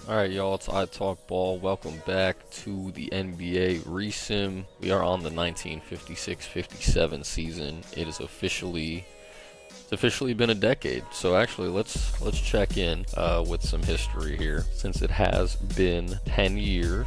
Alright, y'all, it's I Talk Ball. Welcome back to the NBA Resim. We are on the 1956-57 season. It's officially been a decade. So actually, let's check in with some history here, since it has been 10 years.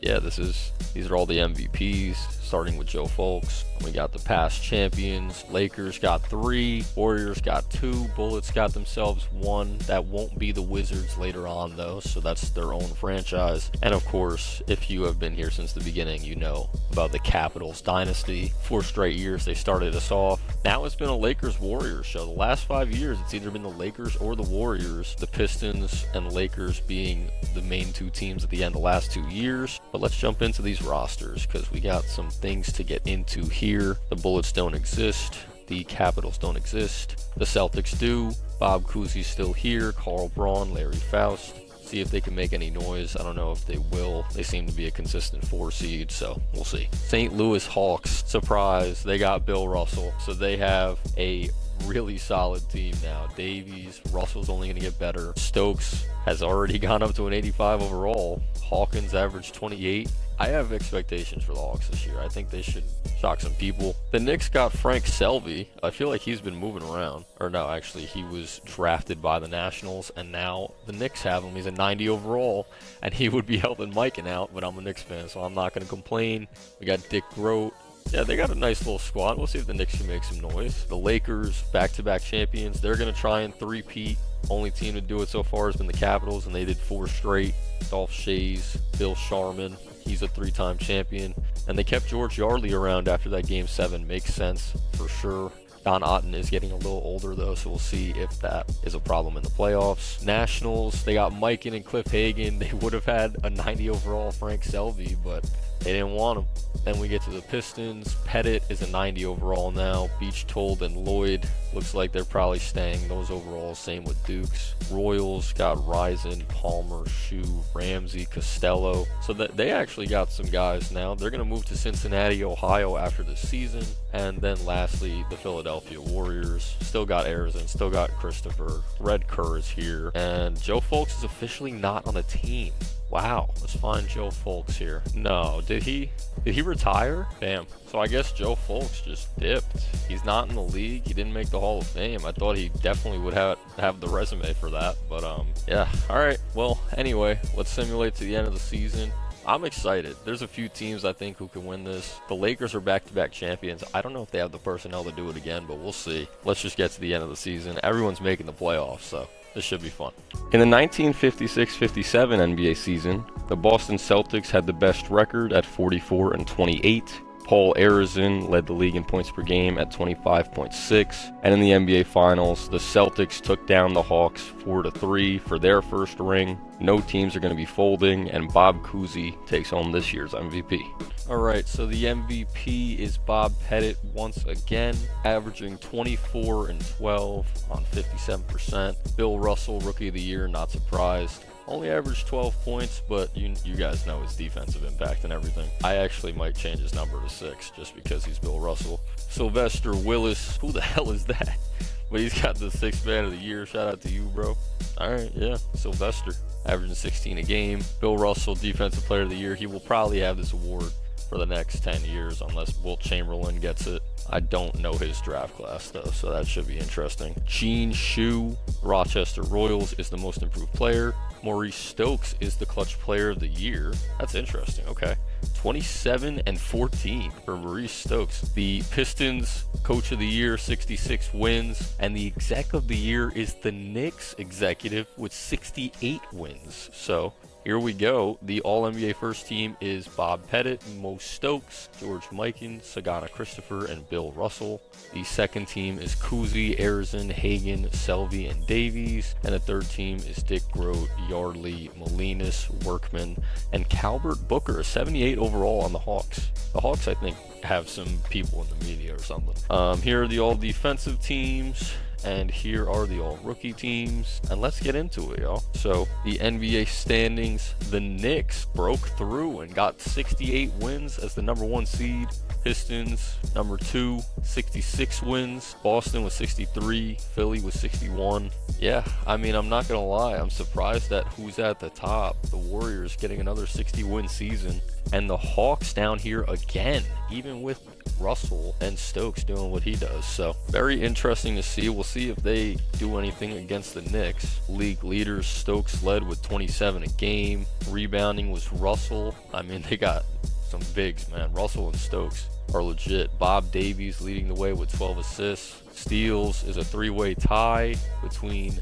Yeah, these are all the MVPs, starting with Joe Folks. We got the past champions. Lakers got 3, Warriors got 2, Bullets got themselves 1. That won't be the Wizards later on though, so that's their own franchise. And of course, if you have been here since the beginning, you know about the Capitals dynasty. 4 straight years they started us off. Now it's been a Lakers-Warriors show. The last 5 years, it's either been the Lakers or the Warriors. The Pistons and Lakers being the main 2 teams at the end of the last 2 years. But let's jump into these rosters, because we got some things to get into here. The Bullets don't exist. The Capitals don't exist. The Celtics do. Bob Cousy's still here. Carl Braun, Larry Faust. See if they can make any noise. I don't know if they will. They seem to be a consistent 4 seed, so we'll see. St. Louis Hawks, surprise, they got Bill Russell. So they have a really solid team now. Davies, Russell's only going to get better. Stokes has already gone up to an 85 overall. Hawkins averaged 28. I have expectations for the Hawks this year. I think they should shock some people. The Knicks got Frank Selvey. I feel like he's been moving around. Or no, actually, he was drafted by the Nationals, and now the Knicks have him. He's a 90 overall, and he would be helping Mikan out, but I'm a Knicks fan, so I'm not going to complain. We got Dick Grote. Yeah, they got a nice little squad. We'll see if the Knicks can make some noise. The Lakers, back-to-back champions. They're going to try and three-peat. Only team to do it so far has been the Capitals, and they did 4 straight. Dolph Schayes, Bill Sharman. He's a 3-time champion. And they kept George Yardley around after that Game 7. Makes sense for sure. Don Otten is getting a little older though, so we'll see if that is a problem in the playoffs. Nationals, they got Mikan and Cliff Hagan. They would have had a 90 overall Frank Selvey, but they didn't want him. Then we get to the Pistons. Pettit is a 90 overall now. Beach Told and Lloyd, looks like they're probably staying those overalls. Same with Dukes. Royals got Arizin, Palmer, Shue, Ramsey, Costello. So that they actually got some guys now. They're going to move to Cincinnati, Ohio after the season. And then lastly, the Philadelphia Warriors. Still got Arizin, still got Christopher. Red Kerr is here. And Joe Folks is officially not on the team. Wow, let's find Joe Folks here. No, did he retire? Damn. So I guess Joe Folks just dipped. He's not in the league. He didn't make the Hall of Fame. I thought he definitely would have the resume for that. But yeah. All right. Well, anyway, let's simulate to the end of the season. I'm excited. There's a few teams I think who can win this. The Lakers are back-to-back champions. I don't know if they have the personnel to do it again, but we'll see. Let's just get to the end of the season. Everyone's making the playoffs, so this should be fun. In the 1956-57 NBA season, the Boston Celtics had the best record at 44-28. Paul Arizin led the league in points per game at 25.6. And in the NBA Finals, the Celtics took down the Hawks 4-3 for their first ring. No teams are going to be folding, and Bob Cousy takes home this year's MVP. Alright, so the MVP is Bob Pettit once again, averaging 24 and 12 on 57%. Bill Russell, Rookie of the Year, not surprised. Only averaged 12 points, but you guys know his defensive impact and everything. I actually might change his number to 6 just because he's Bill Russell. Sylvester Willis, who the hell is that? But he's got the 6th Man of the Year. Shout out to you, bro. Alright, yeah, Sylvester, averaging 16 a game. Bill Russell, Defensive Player of the Year. He will probably have this award for the next 10 years unless Wilt Chamberlain gets it. I don't know his draft class though, so that should be interesting. Gene Shue, Rochester Royals, is the most improved player. Maurice Stokes is the clutch player of the year. That's interesting. Okay. 27 and 14 for Maurice Stokes. The Pistons coach of the year, 66 wins, and the exec of the year is the Knicks executive with 68 wins. So here we go. The All-NBA first team is Bob Pettit, Mo Stokes, George Mikan, Sagana Christopher, and Bill Russell. The second team is Cousy, Arizin, Hagan, Selvey, and Davies. And the third team is Dick Grote, Yardley, Molinas, Workman, and Calbert Booker, 78 overall on the Hawks. The Hawks, I think, have some people in the media or something. Here are the all-defensive teams. And here are the all-rookie teams. And let's get into it, y'all. So the NBA standings, the Knicks broke through and got 68 wins as the #1 seed. Pistons, number 2, 66 wins. Boston was 63. Philly was 61. Yeah, I mean, I'm not going to lie. I'm surprised at who's at the top. The Warriors getting another 60-win season. And the Hawks down here again, even with Russell and Stokes doing what he does. So very interesting to see. We'll see if they do anything against the Knicks. League leaders, Stokes led with 27 a game. Rebounding was Russell. I mean, they got some bigs, man. Russell and Stokes are legit. Bob Davies leading the way with 12 assists. Steals is a 3-way tie between,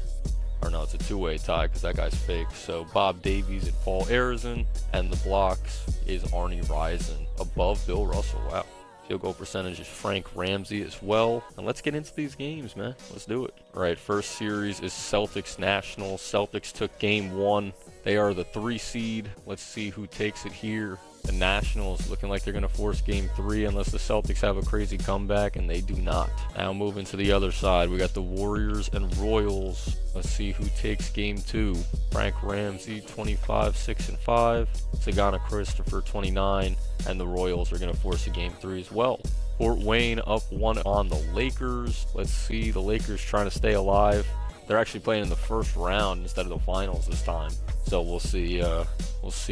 or no, it's a 2-way tie because that guy's fake. So Bob Davies and Paul Arizin, and the blocks is Arnie Resimulating above Bill Russell. Wow. Field goal percentage is Frank Ramsey as well. And let's get into these games, man. Let's do it. All right, first series is Celtics Nationals. Celtics took game 1. They are the 3 seed. Let's see who takes it here. The Nationals looking like they're going to force game 3 unless the Celtics have a crazy comeback, and they do not. Now moving to the other side, we got the Warriors and Royals. Let's see who takes game 2. Frank Ramsey, 25, 6 and 5. Sagana Christopher, 29. And the Royals are going to force a game 3 as well. Fort Wayne up 1 on the Lakers. Let's see, the Lakers trying to stay alive. They're actually playing in the first round instead of the finals this time. So we'll see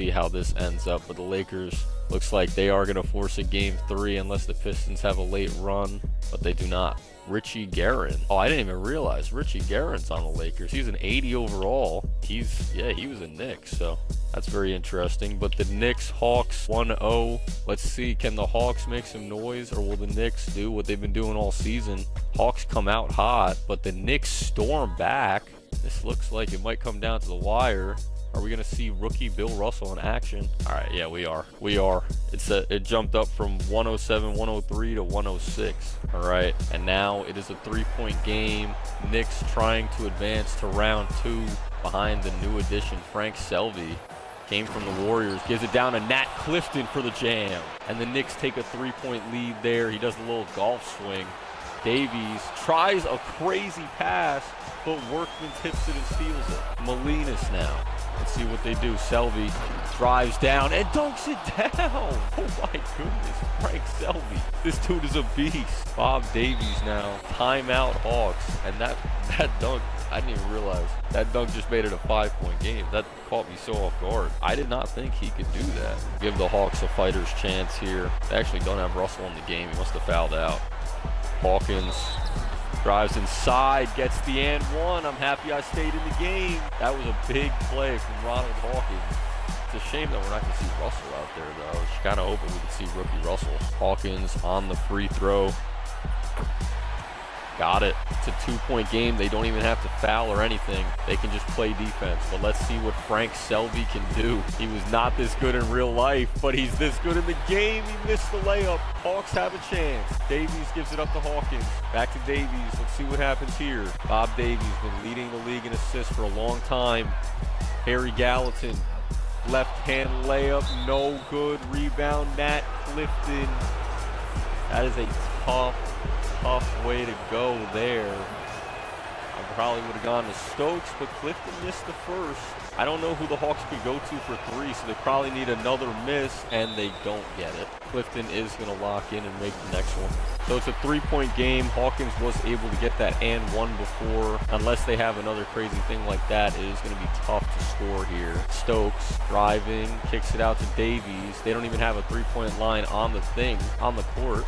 how this ends up. But the Lakers, looks like they are going to force a game 3 unless the Pistons have a late run, but they do not. Richie Guerin. Oh, I didn't even realize Richie Guerin's on the Lakers. He's an 80 overall. He was a Knicks, so that's very interesting. But the Knicks, Hawks 1-0. Let's see, can the Hawks make some noise, or will the Knicks do what they've been doing all season? Hawks come out hot, but the Knicks storm back. This looks like it might come down to the wire. Are we going to see rookie Bill Russell in action? All right, yeah, we are. It jumped up from 107, 103 to 106. All right, and now it is a 3-point game. Knicks trying to advance to round 2 behind the new addition, Frank Selvey. Came from the Warriors, gives it down to Nat Clifton for the jam. And the Knicks take a 3-point lead there. He does a little golf swing. Davies tries a crazy pass, but Workman tips it and steals it. Molinas now. Let's see what they do. Selvey drives down and dunks it down. Oh my goodness, Frank Selvey. This dude is a beast. Bob Davies now. Timeout Hawks. And that dunk, I didn't even realize. That dunk just made it a 5-point game. That caught me so off guard. I did not think he could do that. Give the Hawks a fighter's chance here. They actually don't have Russell in the game. He must have fouled out. Hawkins drives inside, gets the and 1. I'm happy I stayed in the game. That was a big play from Ronald Hawkins. It's a shame that we're not going to see Russell out there, though. I was kind of hoping we could see rookie Russell. Hawkins on the free throw. Got it. It's a 2-point game. They don't even have to foul or anything. They can just play defense. But let's see what Frank Selvey can do. He was not this good in real life, but he's this good in the game. He missed the layup. Hawks have a chance. Davies gives it up to Hawkins. Back to Davies. Let's see what happens here. Bob Davies been leading the league in assists for a long time. Harry Gallatin. Left-hand layup. No good. Rebound. Nat Clifton. That is a tough way to go there. I probably would have gone to Stokes, but Clifton missed the first. I don't know who the Hawks could go to for 3, so they probably need another miss, and they don't get it. Clifton is going to lock in and make the next one. So it's a 3-point game. Hawkins was able to get that and 1 before. Unless they have another crazy thing like that, it is going to be tough to score here. Stokes driving, kicks it out to Davies. They don't even have a 3-point line on the court.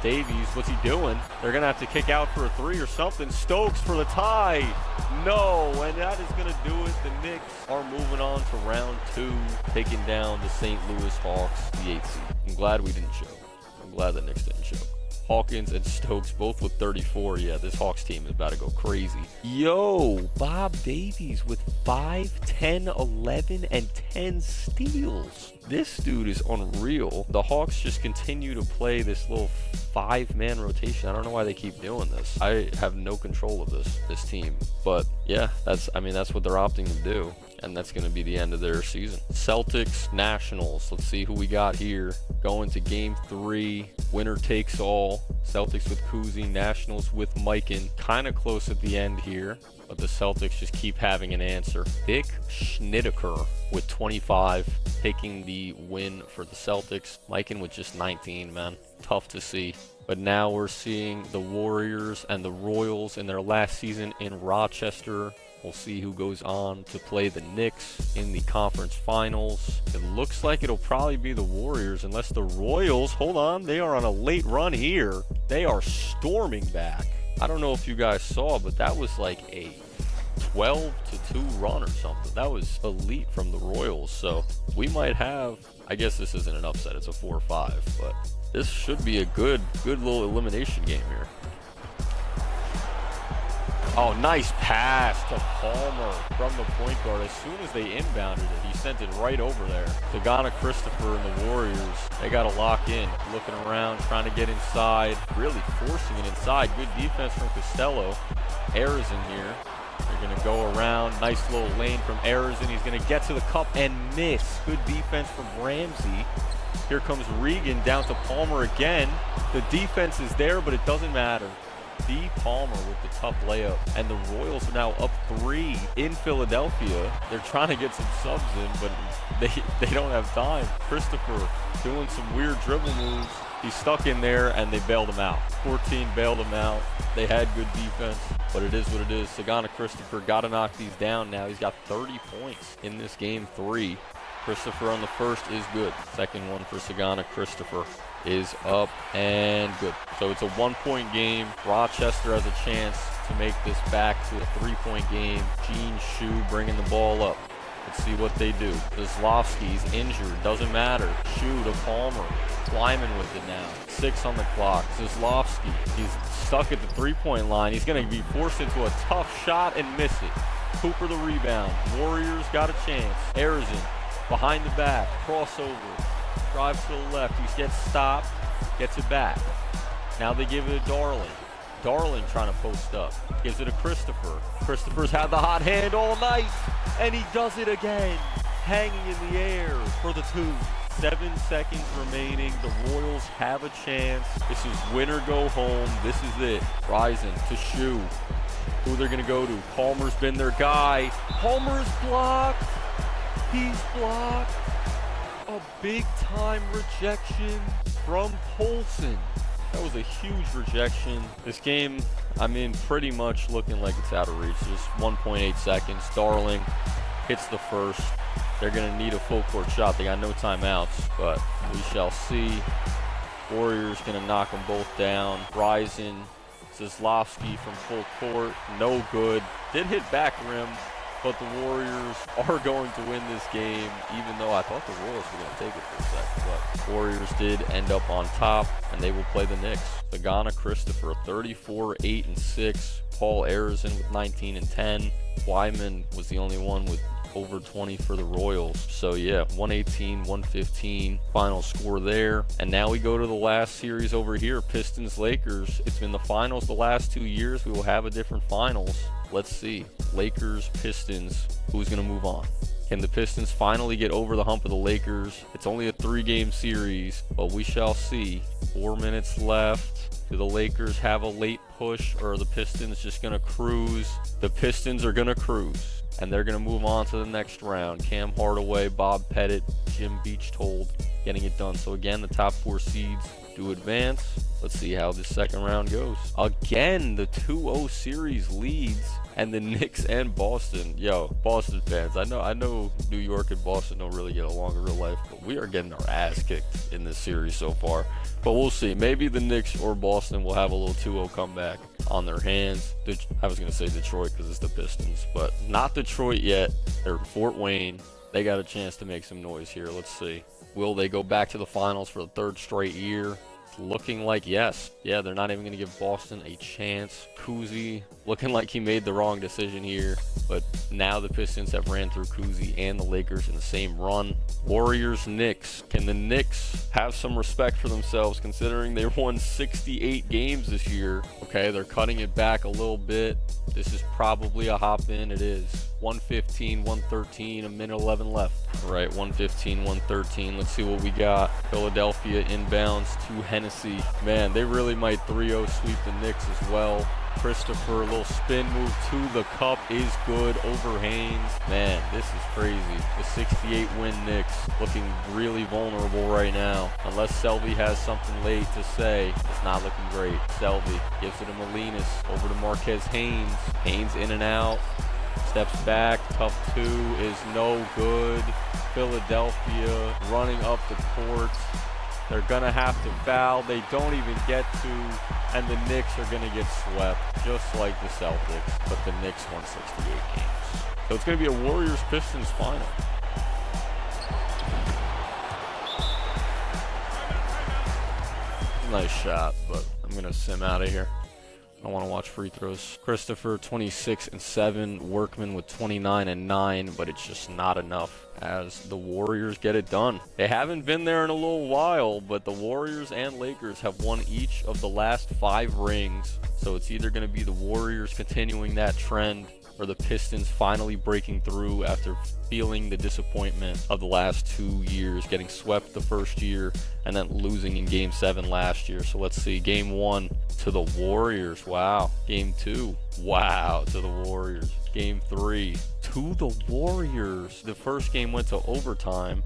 Davies, what's he doing? They're going to have to kick out for a 3 or something. Stokes for the tie. No, and that is going to do it. The Knicks are moving on to round 2, taking down the St. Louis Hawks, the 8th seed. I'm glad we didn't choke. I'm glad the Knicks didn't choke. Hawkins and Stokes both with 34. Yeah, this Hawks team is about to go crazy. Yo, Bob Davies with 5, 10, 11, and 10 steals. This dude is unreal. The Hawks just continue to play this little 5-man rotation. I don't know why they keep doing this. I have no control of this team. But yeah, that's what they're opting to do. and that's going to be the end of their season. Celtics, Nationals. Let's see who we got here. Going to game 3. Winner takes all. Celtics with Cousy, Nationals with Mikan. Kind of close at the end here, but the Celtics just keep having an answer. Vic Schnittiker with 25, taking the win for the Celtics. Mikan with just 19, man. Tough to see. But now we're seeing the Warriors and the Royals in their last season in Rochester. We'll see who goes on to play the Knicks in the conference finals. It looks like it'll probably be the Warriors unless the Royals, hold on, they are on a late run here. They are storming back. I don't know if you guys saw, but that was like a 12-2 run or something. That was elite from the Royals. So we might have, I guess this isn't an upset, it's a 4-5, but this should be a good little elimination game here. Oh, nice pass to Palmer from the point guard. As soon as they inbounded it, he sent it right over there. Sagana Christopher and the Warriors, they got to lock in. Looking around, trying to get inside, really forcing it inside. Good defense from Costello. Arizin here. They're going to go around. Nice little lane from Arizin. He's going to get to the cup and miss. Good defense from Ramsey. Here comes Regan down to Palmer again. The defense is there, but it doesn't matter. D. Palmer with the tough layup. And the Royals are now up 3 in Philadelphia. They're trying to get some subs in, but they don't have time. Christopher doing some weird dribble moves. He's stuck in there, and they bailed him out. 14 bailed him out. They had good defense, but it is what it is. Sagana Christopher got to knock these down now. He's got 30 points in this game 3. Christopher on the first is good. Second one for Sagana Christopher is up and good. So it's a 1-point game. Rochester has a chance to make this back to a 3-point game. Gene Shu bringing the ball up. Let's see what they do. Zlowski's injured. Doesn't matter. Shu to Palmer. Kleiman with it now. 6 on the clock. Zlowski. He's stuck at the 3-point line. He's going to be forced into a tough shot and miss it. Cooper the rebound. Warriors got a chance. Arizin behind the back. Crossover. Drives to the left. He gets stopped. Gets it back. Now they give it to Darling. Darling trying to post up. Gives it to Christopher. Christopher's had the hot hand all night. And he does it again. Hanging in the air for the 2. 7 seconds remaining. The Royals have a chance. This is win or go home. This is it. Rising to Shu. Who they're going to go to. Palmer's been their guy. Palmer's blocked. He's blocked. A big-time rejection from Polson. That was a huge rejection. This game, I mean, pretty much looking like it's out of reach. Just 1.8 seconds. Darling hits the first. They're going to need a full-court shot. They got no timeouts, but we shall see. Warriors going to knock them both down. Rising. Zlowski from full court. No good. Did hit back rim. But the Warriors are going to win this game, even though I thought the Royals were going to take it for a second. But Warriors did end up on top, and they will play the Knicks. Sagana Christopher, 34, 8, and 6. Paul Arizin with 19 and 10. Wyman was the only one with over 20 for the Royals. So yeah, 118, 115 final score there. And now we go to the last series over here, Pistons Lakers. It's been the finals the last 2 years. We will have a different finals. Let's see. Lakers, Pistons. Who's going to move on? Can the Pistons finally get over the hump of the Lakers? It's only a 3-game series, but we shall see. 4 minutes left. Do the Lakers have a late push, or are the Pistons just going to cruise? The Pistons are going to cruise, and they're going to move on to the next round. Cam Hardaway, Bob Pettit, Jim Beachtold getting it done. So again, the top 4 seeds do advance. Let's see how this second round goes. Again, the 2-0 series leads, and the Knicks and Boston. Yo, Boston fans, I know New York and Boston don't really get along in real life, but we are getting our ass kicked in this series so far. But we'll see. Maybe the Knicks or Boston will have a little 2-0 comeback on their hands. I was going to say Detroit because it's the Pistons, but not Detroit yet. They're Fort Wayne. They got a chance to make some noise here. Let's see. Will they go back to the finals for the 3rd straight year? Looking like yes. Yeah, they're not even going to give Boston a chance. Cousy looking like he made the wrong decision here. But now the Pistons have ran through Cousy and the Lakers in the same run. Warriors, Knicks. Can the Knicks have some respect for themselves considering they won 68 games this year? Okay, they're cutting it back a little bit. This is probably a hop in. It is. 115, 113, a minute 11 left. All right, 115, 113. Let's see what we got. Philadelphia inbounds to Hennessy. Man, they really might 3-0 sweep the Knicks as well. Christopher, a little spin move to the cup is good over Haynes. Man, this is crazy. The 68-win Knicks looking really vulnerable right now. Unless Selvey has something late to say, it's not looking great. Selvey gives it to Molinas, over to Marquez Haynes. Haynes in and out, steps back, tough two is no good. Philadelphia running up the court. They're gonna have to foul. They don't even get to, and the Knicks are gonna get swept, just like the Celtics, but the Knicks won 68 games. So it's gonna be a Warriors-Pistons final. Nice shot, but I'm gonna sim out of here. I don't want to watch free throws. Christopher 26 and 7, Workman with 29 and 9, but it's just not enough as the Warriors get it done. They haven't been there in a little while, but the Warriors and Lakers have won each of the last 5 rings. So it's either going to be the Warriors continuing that trend or the Pistons finally breaking through after feeling the disappointment of the last 2 years, getting swept the first year and then losing in Game 7 last year. So let's see, Game 1 to the Warriors, wow. Game 2, wow, to the Warriors. Game 3 to the Warriors. The first game went to overtime,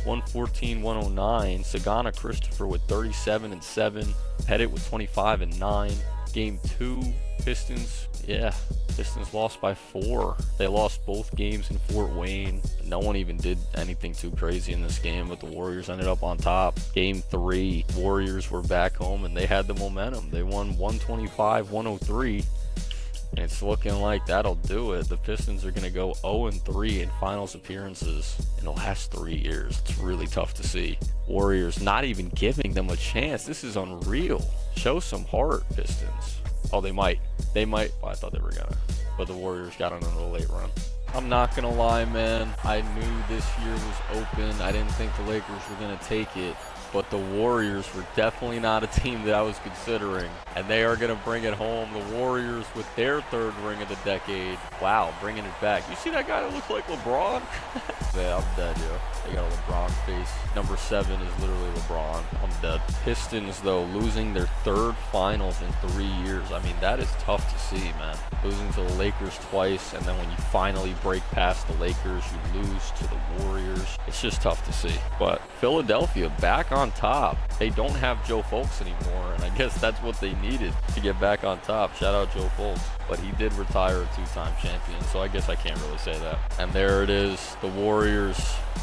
114-109. Sagana Christopher with 37 and 7, Pettit with 25 and 9. Game 2, Pistons, Pistons lost by 4. They lost both games in Fort Wayne. No one even did anything too crazy in this game, but the Warriors ended up on top. Game 3, Warriors were back home and they had the momentum. They won 125-103. And it's looking like that'll do it. The Pistons are going to go 0-3 in finals appearances in the last 3 years. It's really tough to see. Warriors not even giving them a chance. This is unreal. Show some heart, Pistons. Oh, they might. They might. Oh, I thought they were going to. But the Warriors got on a late run. I'm not going to lie, man. I knew this year was open. I didn't think the Lakers were going to take it. But the Warriors were definitely not a team that I was considering. And they are going to bring it home. The Warriors with their 3rd ring of the decade. Wow, bringing it back. You see that guy that looks like LeBron? Yeah, I'm dead, yo. They got a LeBron face. Number 7 is literally LeBron. I'm dead. Pistons, though, losing their 3rd finals in 3 years. I mean, that is tough to see, man. Losing to the Lakers twice, and then when you finally break past the Lakers, you lose to the Warriors. It's just tough to see. But Philadelphia back on top. They don't have Joe Fultz anymore, and I guess that's what they needed to get back on top. Shout out Joe Fultz. But he did retire a 2-time champion, so I guess I can't really say that. And there it is, the Warriors.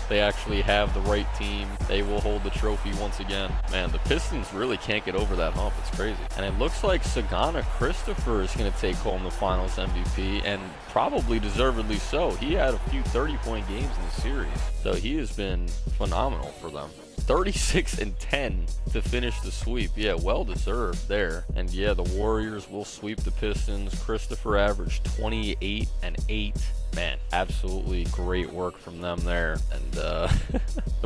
They actually have the right team. They will hold the trophy once again. Man, the Pistons really can't get over that hump. It's crazy. And it looks like Sagana Christopher is going to take home the finals MVP, and probably deservedly so. He had a few 30-point games in the series, so he has been phenomenal for them. 36 and 10 to finish the sweep. Yeah, well deserved there. And yeah, the Warriors will sweep the Pistons. Christopher averaged 28 and 8. Man, absolutely great work from them there. And the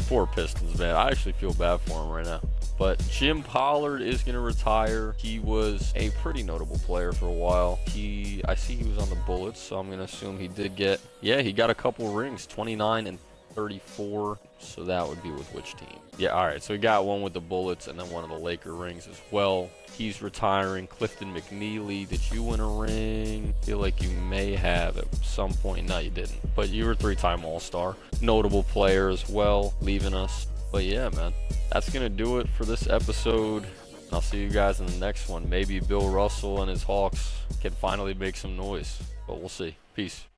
poor Pistons, man. I actually feel bad for them right now. But Jim Pollard is going to retire. He was a pretty notable player for a while. I see he was on the Bullets, so I'm going to assume he did get, he got a couple rings, 29 and 34. So that would be with which team? Yeah, all right. So he got one with the Bullets and then one of the Laker rings as well. He's retiring. Clifton McNeely, did you win a ring? I feel like you may have at some point. No, you didn't. But you were a 3-time All-Star. Notable player as well, leaving us. But yeah, man, that's going to do it for this episode. I'll see you guys in the next one. Maybe Bill Russell and his Hawks can finally make some noise, but we'll see. Peace.